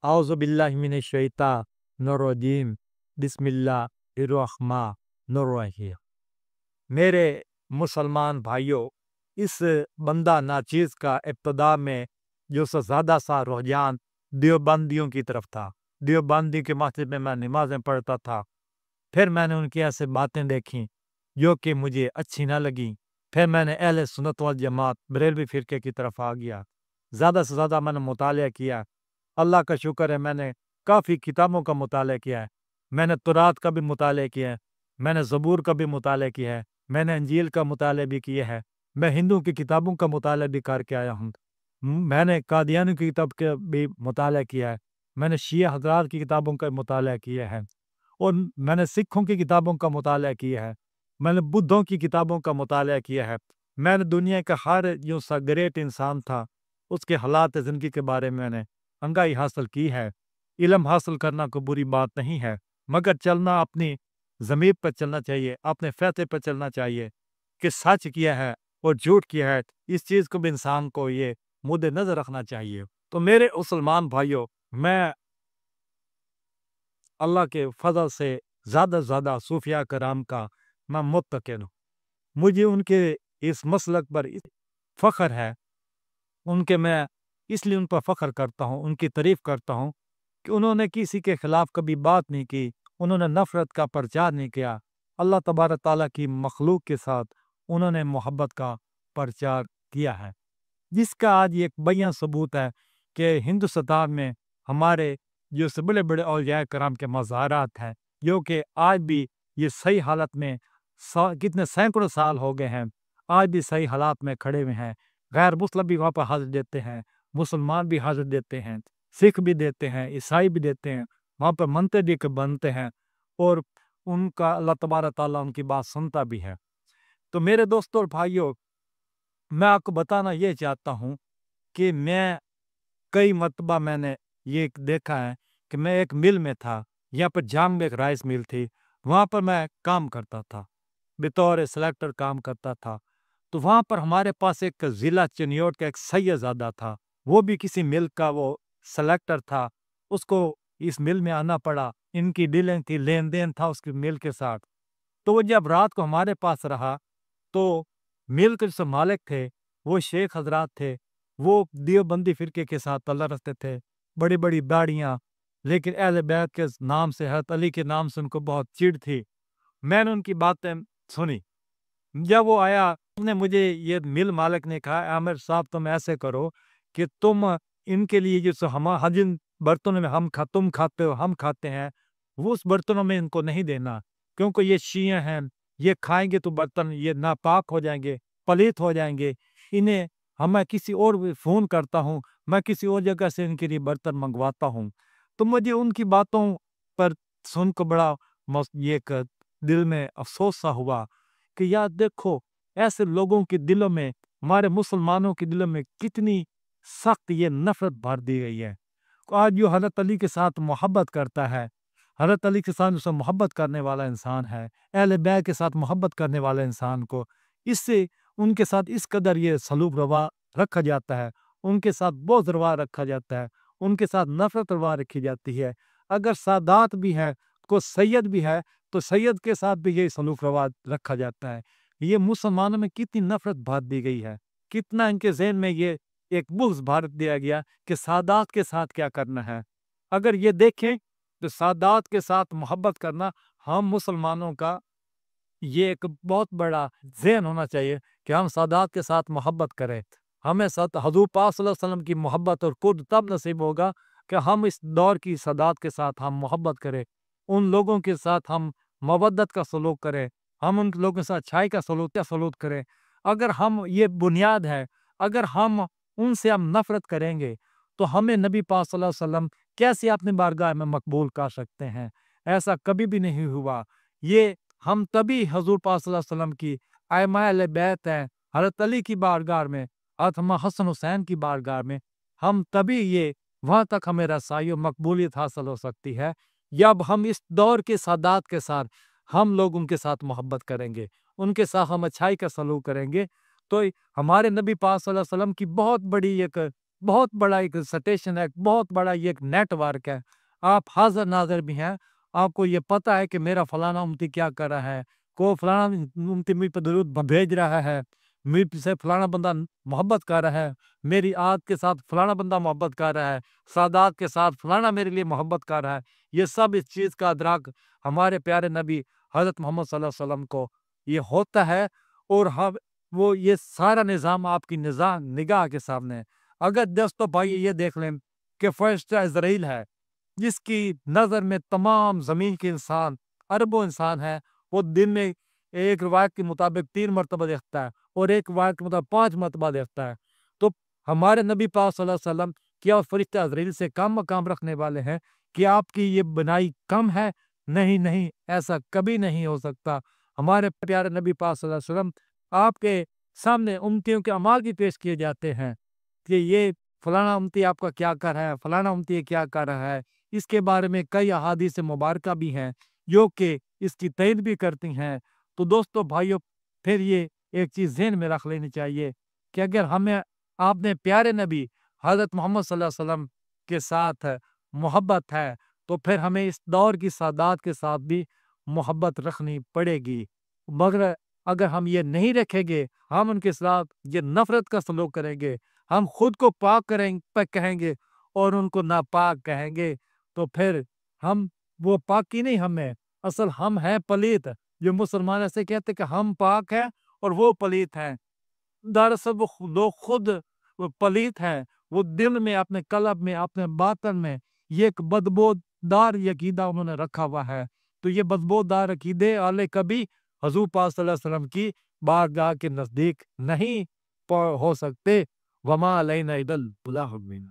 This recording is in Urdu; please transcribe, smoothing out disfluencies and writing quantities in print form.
اعوذ باللہ من الشیطان الرجیم بسم اللہ الرحمن الرحیم۔ میرے مسلمان بھائیوں، اس بندہ ناچیز کا ابتدا میں جو سا زیادہ سا رجحان دیوبندیوں کی طرف تھا۔ دیوبندی کے مسجد میں میں نمازیں پڑھتا تھا۔ پھر میں نے ان کی ایسے باتیں دیکھیں جو کہ مجھے اچھی نہ لگیں۔ پھر میں نے اہل سنت والجماعت بریلوی فرقے کی طرف آ گیا۔ زیادہ سے زیادہ میں نے مطالعہ کیا۔ اللہ کا شکر ہے، میں نے کافی کتابوں کا مطالعہ کیا ہے۔ میں نے تورات کا بھی مطالعہ کیا ہے، میں نے زبور کا بھی مطالعہ کیا ہے، میں نے انجیل کا مطالعہ بھی کیا ہے، میں ہندو کی کتابوں کا مطالعہ بھی کر کے آیا ہوں۔ میں نے قادیانی کی کتاب کا بھی مطالعہ کیا ہے، میں نے شیعہ حضرات کی کتابوں کا مطالعہ کیا ہے، اور میں نے سکھوں کی کتابوں کا مطالعہ کیا ہے، میں نے بدھوں کی کتابوں کا مطالعہ کیا ہے۔ میں نے دنیا کا ہر جو سا گریٹ انسان تھا اس کے حالات زندگی کے بارے میں نے انگائی حاصل کی ہے۔ علم حاصل کرنا کوئی بری بات نہیں ہے، مگر چلنا اپنی ضمیر پر چلنا چاہیے، اپنے فیصلے پر چلنا چاہیے کہ سچ کیا ہے اور جھوٹ کیا ہے۔ اس چیز کو بھی انسان کو یہ مد نظر رکھنا چاہیے۔ تو میرے مسلمان بھائیوں، میں اللہ کے فضل سے زیادہ سے زیادہ صوفیاء کرام کا میں متقن ہوں۔ مجھے ان کے اس مسلک پر فخر ہے، ان کے میں اس لیے ان پر فخر کرتا ہوں، ان کی تعریف کرتا ہوں کہ انہوں نے کسی کے خلاف کبھی بات نہیں کی، انہوں نے نفرت کا پرچار نہیں کیا۔ اللہ تبارک تعالیٰ کی مخلوق کے ساتھ انہوں نے محبت کا پرچار کیا ہے، جس کا آج ایک بیان ثبوت ہے کہ ہندوستان میں ہمارے جو سے بڑے بڑے اولیاء کرام کے مزارات ہیں، جو کہ آج بھی یہ صحیح حالت میں کتنے سینکڑوں سال ہو گئے ہیں، آج بھی صحیح حالات میں کھڑے ہوئے ہیں۔ غیر مسلم بھی وہاں پر حاضر دیتے ہیں، مسلمان بھی حاضر دیتے ہیں، سکھ بھی دیتے ہیں، عیسائی بھی دیتے ہیں، وہاں پر منتر بھی بنتے ہیں، اور ان کا اللہ تبارک تعالیٰ ان کی بات سنتا بھی ہے۔ تو میرے دوستوں اور بھائیوں، میں آپ کو بتانا یہ چاہتا ہوں کہ میں کئی مرتبہ میں نے یہ دیکھا ہے کہ میں ایک مل میں تھا، یہاں پر جام میں ایک رائس مل تھی، وہاں پر میں کام کرتا تھا، بطور سلیکٹر کام کرتا تھا۔ تو وہاں پر ہمارے پاس ایک ضلع چنیوٹ کا ایک سید زادہ تھا، وہ بھی کسی مل کا وہ سلیکٹر تھا، اس کو اس مل میں آنا پڑا، ان کی ڈیلنگ تھی، لین دین تھا اس کی مل کے ساتھ۔ تو وہ جب رات کو ہمارے پاس رہا تو مل کے جو مالک تھے وہ شیخ حضرات تھے، وہ دیوبندی فرقے کے ساتھ تعلق رکھتے تھے، بڑی بڑی داڑیاں، لیکن اہل بیت کے نام سے، حضرت علی کے نام سے ان کو بہت چڑ تھی۔ میں نے ان کی باتیں سنی۔ جب وہ آیا، اس نے مجھے یہ مل مالک نے کہا، عامر صاحب تم ایسے کرو کہ تم ان کے لیے جو جن برتنوں میں تم کھاتے ہو ہم کھاتے ہیں، وہ اس برتنوں میں ان کو نہیں دینا، کیونکہ یہ شیعہ ہیں، یہ کھائیں گے تو برتن یہ ناپاک ہو جائیں گے، پلیت ہو جائیں گے۔ انہیں میں کسی اور فون کرتا ہوں، میں کسی اور جگہ سے ان کے لیے برتن منگواتا ہوں۔ تو مجھے ان کی باتوں پر سن کو بڑا یہ دل میں افسوس سا ہوا کہ یار دیکھو، ایسے لوگوں کے دلوں میں، ہمارے مسلمانوں کے دلوں میں کتنی سخت یہ نفرت بھر دی گئی ہے۔ آج جو حضرت علی کے ساتھ محبت کرتا ہے، حضرت علی کے ساتھ اسے محبت کرنے والا انسان ہے، اہل بیت کے ساتھ محبت کرنے والے انسان کو اس سے ان کے ساتھ اس قدر یہ سلوک روا رکھا جاتا ہے، ان کے ساتھ بغض روا رکھا جاتا ہے، ان کے ساتھ نفرت روا رکھی جاتی ہے۔ اگر سادات بھی ہے، کو سید بھی ہے، تو سید کے ساتھ بھی یہ سلوک روا رکھا جاتا ہے۔ یہ مسلمانوں میں کتنی نفرت بھر دی گئی ہے، کتنا ان کے ذہن میں یہ ایک بغض بھر دیا گیا کہ سادات کے ساتھ کیا کرنا ہے۔ اگر یہ دیکھیں تو سادات کے ساتھ محبت کرنا ہم مسلمانوں کا یہ ایک بہت بڑا ذہن ہونا چاہیے کہ ہم سادات کے ساتھ محبت کریں۔ ہمیں حضور پاک صلی اللہ علیہ وسلم کی محبت اور قرب تب نصیب ہوگا کہ ہم اس دور کی سادات کے ساتھ ہم محبت کریں، ان لوگوں کے ساتھ ہم مودت کا سلوک کریں، ہم ان لوگوں کے ساتھ اچھائی کا سلوک کریں۔ اگر ہم یہ بنیاد ہے، اگر ہم ان سے ہم نفرت کریں گے تو ہمیں نبی پاک صلی اللہ علیہ وسلم کیسے اپنی بارگاہ میں مقبول کر سکتے ہیں؟ ایسا کبھی بھی نہیں ہوا۔ یہ ہم تبھی حضور پاک صلی اللہ علیہ وسلم کی ائمہ اہل بیت ہیں، حضرت علی کی بارگاہ میں، حضرت حسن حسین کی بارگاہ میں، ہم تبھی یہ وہاں تک ہمیں رسائی و مقبولیت حاصل ہو سکتی ہے جب ہم اس دور کے سادات کے ساتھ ہم لوگ ان کے ساتھ محبت کریں گے، ان کے ساتھ ہم اچھائی کا سلوک کریں گے۔ تو ہمارے نبی پاک صلی اللہ علیہ وسلم کی بہت بڑی ایک بہت بڑا ایک سٹیشن ہے، بہت بڑا یہ ایک نیٹ ورک ہے، آپ حاضر ناظر بھی ہیں، آپ کو یہ پتہ ہے کہ میرا فلانا امتی کیا کر رہا ہے، کو فلانا امتی مجھ پہ درود بھیج رہا ہے، مجھ سے فلانا بندہ محبت کر رہا ہے، میری آت کے ساتھ فلانا بندہ محبت کر رہا ہے، سادات کے ساتھ فلانا میرے لیے محبت کر رہا ہے۔ یہ سب اس چیز کا ادراک ہمارے پیارے نبی حضرت محمد صلی اللہ علیہ وسلم کو یہ ہوتا ہے، اور ہم وہ یہ سارا نظام آپ کی نگاہ کے سامنے ہے۔ اگر دوستو بھائی یہ دیکھ لیں کہ فرشتہ عزرائیل ہے، جس کی نظر میں تمام زمین کے انسان، اربوں انسان ہیں، وہ دن میں ایک روایت کے مطابق 3 مرتبہ دیکھتا ہے اور ایک روایت کے مطابق 5 مرتبہ دیکھتا ہے۔ تو ہمارے نبی پاک صلی اللہ علیہ وسلم کیا فرشتہ عزرائیل سے کم مقام رکھنے والے ہیں؟ کہ آپ کی یہ بنائی کم ہے؟ نہیں نہیں، ایسا کبھی نہیں ہو سکتا۔ ہمارے پیارے نبی پاک صلی اللہ علیہ وسلم آپ کے سامنے امتیوں کے اعمال بھی پیش کیے جاتے ہیں کہ یہ فلانا امتی آپ کا کیا کر رہا ہے، فلانا امتی کیا کر رہا ہے۔ اس کے بارے میں کئی احادیث مبارکہ بھی ہیں جو کہ اس کی تائید بھی کرتی ہیں۔ تو دوستو بھائیو، پھر یہ ایک چیز ذہن میں رکھ لینی چاہیے کہ اگر ہمیں آپ نے پیارے نبی حضرت محمد صلی اللہ علیہ وسلم کے ساتھ محبت ہے، تو پھر ہمیں اس دور کی سادات کے ساتھ بھی محبت رکھنی پڑے گی۔ مگر اگر ہم یہ نہیں رکھیں گے، ہم ان کے ساتھ یہ نفرت کا سلوک کریں گے، ہم خود کو پاک کہیں گے اور ان کو ناپاک کہیں گے، تو پھر ہم وہ پاکی نہیں ہمیں، اصل ہم ہیں پلیت۔ جو مسلمان ایسے کہتے کہ ہم پاک ہیں اور وہ پلیت ہیں، دراصل وہ لوگ خود وہ پلیت ہیں، وہ دل میں، اپنے قلب میں، اپنے باطن میں یہ ایک بدبو دار عقیدہ انہوں نے رکھا ہوا ہے۔ تو یہ بدبو دار عقیدے والے کبھی حضور پاک صلی اللہ علیہ وسلم کی بارگاہ کے نزدیک نہیں ہو سکتے۔ وما علینا الا البلاغ المبین۔